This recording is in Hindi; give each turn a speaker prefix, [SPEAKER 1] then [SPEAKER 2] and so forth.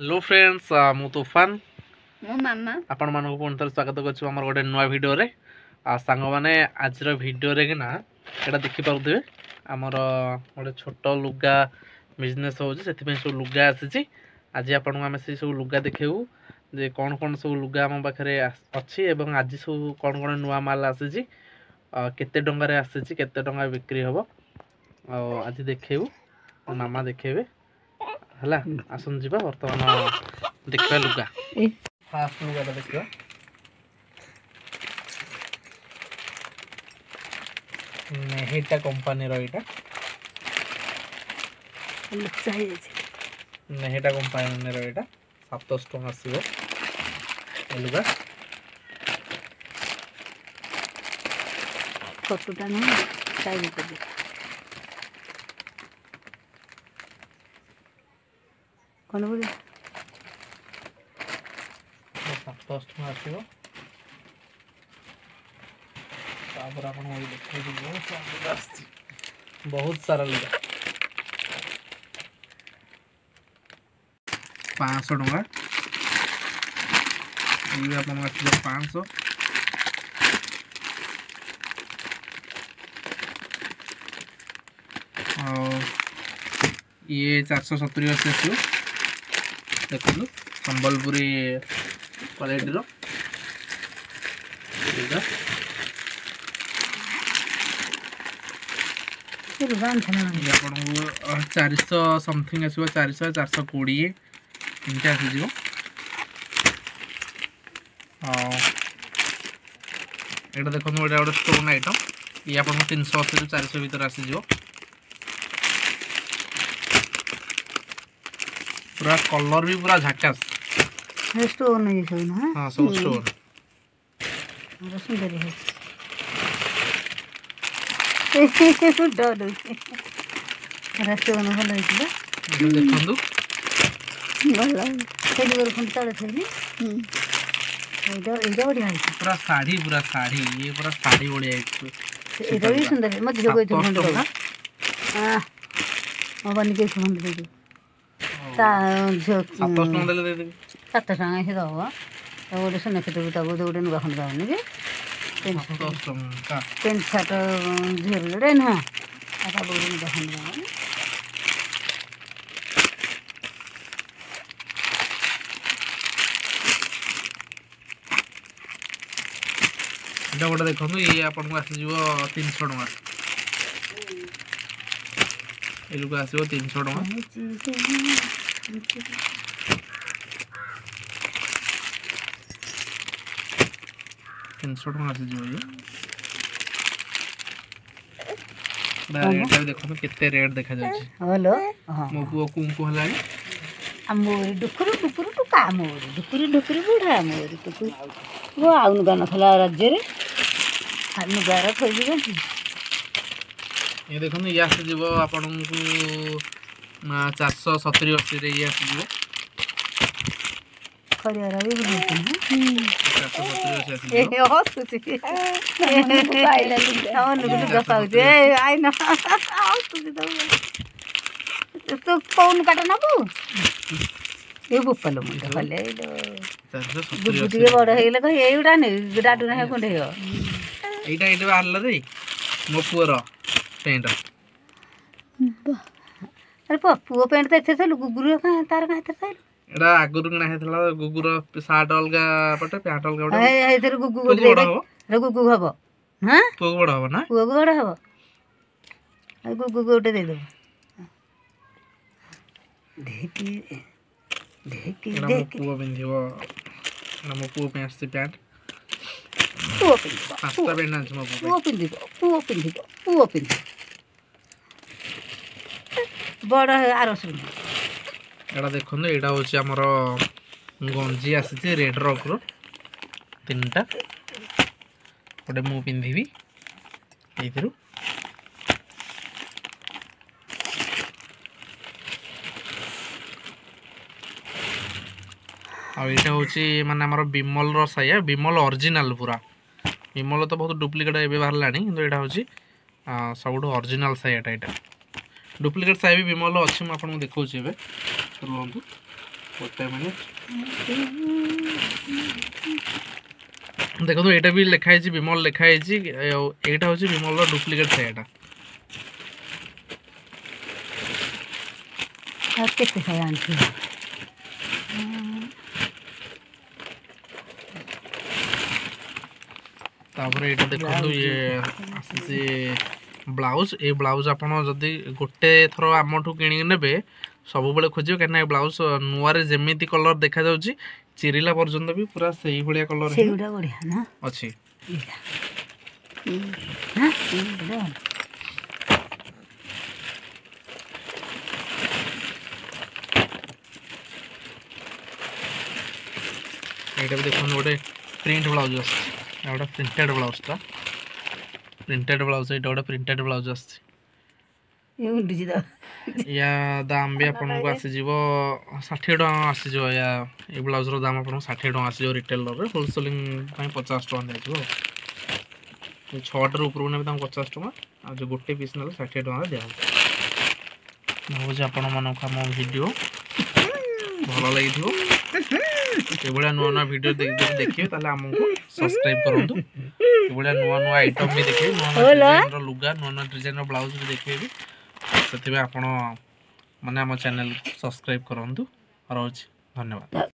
[SPEAKER 1] हेलो फ्रेंड्स मु तूफान
[SPEAKER 2] मो मामा
[SPEAKER 1] आपण मानक पुणी थर स्वागत करूँ आम गोटे नुआ भिडियो रे सांग मैंने आज भिडियो रे कि ना एटा देखि पारुथिबे आमर गोटे छोट लुगा बिजनेस होउची सेति सब लुगा आसी आज आपन आम से सब लुगा देखेबू जे कौन कौन सब लुगा आम पाखे अच्छी एवं आज सब कौन कौन नुआ माल आसी केते टंगार आसी केते टंगा बिक्री हम आज देखेबू मामा देखेबे हला आसन जीवा वर्तमान देखा लुगा फास्ट लुगा देखा नेहिटा कंपनी रहा नेहिटा कंपनी रहा 700 टंका आसो लुगा
[SPEAKER 2] फोटोटा नहीं साइज कर कौन बोले
[SPEAKER 1] 700 टंका आसो बहुत सारा लुगा 500 टंका ये अपन 500 और ये 470 आसो देखो संबलपुरी क्वालिटी रो आपको 400 समथिंग आसो 400 420 इनके आसीज एटा देखो गोटे गोटे स्टोन आइटम ये आप 380 400 भर आसीज पूरा कलर भी पूरा झाकास
[SPEAKER 2] स्टोन है सब ना
[SPEAKER 1] हां सब स्टोन
[SPEAKER 2] सुंदर है डर स्टोन भल
[SPEAKER 1] देखो पूरा साड़ी ये पूरा साड़ी बढ़िया
[SPEAKER 2] भी सुंदर है मत जोगो तो खंड हां मोबाइल के खंड दे ता जो
[SPEAKER 1] 700 टका दे दे
[SPEAKER 2] 700 टका हे दवा तो गोटे सुने के तो गोटे नुआ खंड दावनी के पेंट शर्ट झीर जोड़े ना आता बोल नुआ खंड दावनी
[SPEAKER 1] एटा गोटे देखो ये आपको आसीज 300 टका ये लोग आसो 300 टका 300 टका आसीज ये रेट देखो केते रेट देखा जाଉଛି
[SPEAKER 2] हेलो
[SPEAKER 1] मो पुओ कुंकु हलानी
[SPEAKER 2] मोरी डुकुरु डुकुरु टू का मोरी डुकुरु डुकुरु बुढ़ा मोरी टुकु वो आउन गाना खला राज्य रे हानु गारा खोई दिबो
[SPEAKER 1] ये देखो ये आसी जीवो आपन को 470 80 रे ये आसी जीवो
[SPEAKER 2] खरियारा भी बुझते हैं
[SPEAKER 1] 470 80
[SPEAKER 2] ए हो सुची पाइला हम नुगु गफाउ जे आई ना सुची तो कौन काटा ना बु ये बुपल मुंडे भले बुटी बड़ हेले कह एउडा नै डाडू ना कोंडे हो
[SPEAKER 1] एटा एटा बाहरला रे मो पुअर पेंट
[SPEAKER 2] अरे पुओ पेंट तो एथे से गुगुरु का तार का हेते से
[SPEAKER 1] एटा आगुरु ना हेतला गुगुर शर्ट अलगा पटे पैंट अलगा पटे
[SPEAKER 2] ए इधर गुगु गोटे दे रे गुगु हबो हां
[SPEAKER 1] पुओ बड़ हबो ना
[SPEAKER 2] पुओ बड़ हबो ए गुगु गोटे दे दो ढेकी ढेकी
[SPEAKER 1] ढेकी पुओ बिंदिबो नमो पुओ पैंट से पैंट
[SPEAKER 2] पुओ पिंदिबो
[SPEAKER 1] पास्ता पेंट ना छमो
[SPEAKER 2] पुओ पिंदिबो बड़ आरस
[SPEAKER 1] एटा देखो एटा होची हमर गंजी आसी रेड रॉक रो तीनटा गोटे मु पिंधिबी एइथरु आ एटा होची माने हमर बिमल रो साया बिमल ओरिजिनल पूरा विमल तो बहुत डुप्लिकेट एबे बाहरलानी किंतु एटा होची सबुठ ओरिजिनल साइटा एटा डुप्लिकेट साइ भी विमल अछि म आपन देखौ छी एबे रुहंतु ଗୋଟେ ମିନିଟ୍ ଦେଖନ୍ତୁ ଏଇଟା ବି ଲେଖା ହେଇଛି ବିମଲ ଲେଖା ହେଇଛି ଆଉ ଏଇଟା ହେଉଛି ବିମଲର ଡୁପ୍ଲିକେଟ୍ ସେଇଟା
[SPEAKER 2] କେତେ ସାଇ ଆଣିଛି
[SPEAKER 1] ତାପରେ ଏଇଟା ଦେଖନ୍ତୁ ଇଏ ଆସିଛି ବ୍ଲାଉଜ ଏ ବ୍ଲାଉଜ ଆପଣ ଯଦି ଗୋଟେ ଥର ଆମଠୁ କିଣିକି ନେବେ ସବୁବେଳେ ଖୋଜିବେ କାହିଁକିନା ଏ ବ୍ଲାଉଜ ନୂଆରେ ଯେମିତି କଲର ଦେଖାଯାଉଛି ଚିରିଲା ପର୍ଯ୍ୟନ୍ତ ବି ପୁରା ସେଇଭଳିଆ କଲର ଅଛି এইটা भी देखो गोटे प्रिंट ब्लाउज आसटा प्रिंटेड ब्लाउजटा प्रिंटेड ब्लाउज ये गोटे प्रिंटेड ब्लाउज या दाम भी आपको आसीज 60 टका आसीज या ये ब्लाउजर दाम आपको 60 टका आसीज रिटेलर होलसेलिंग 50 टका दिखाई 6 ऊपर ने 50 टका आ जो गोटे पीस ना 60 टका दिया भावुँ आपण मन आम भिडियो भल लगी नुआ नुआ वीडियो देखिए आमको सब्सक्राइब करूँ नुआ नुआ आइटम भी देखिए नुआ नुआ डिजाइन लुगा नुआ नुआ डिजाइन ब्लाउज भी देखिए से आप माने आम चैनल सब्सक्राइब करूँ रोच धन्यवाद।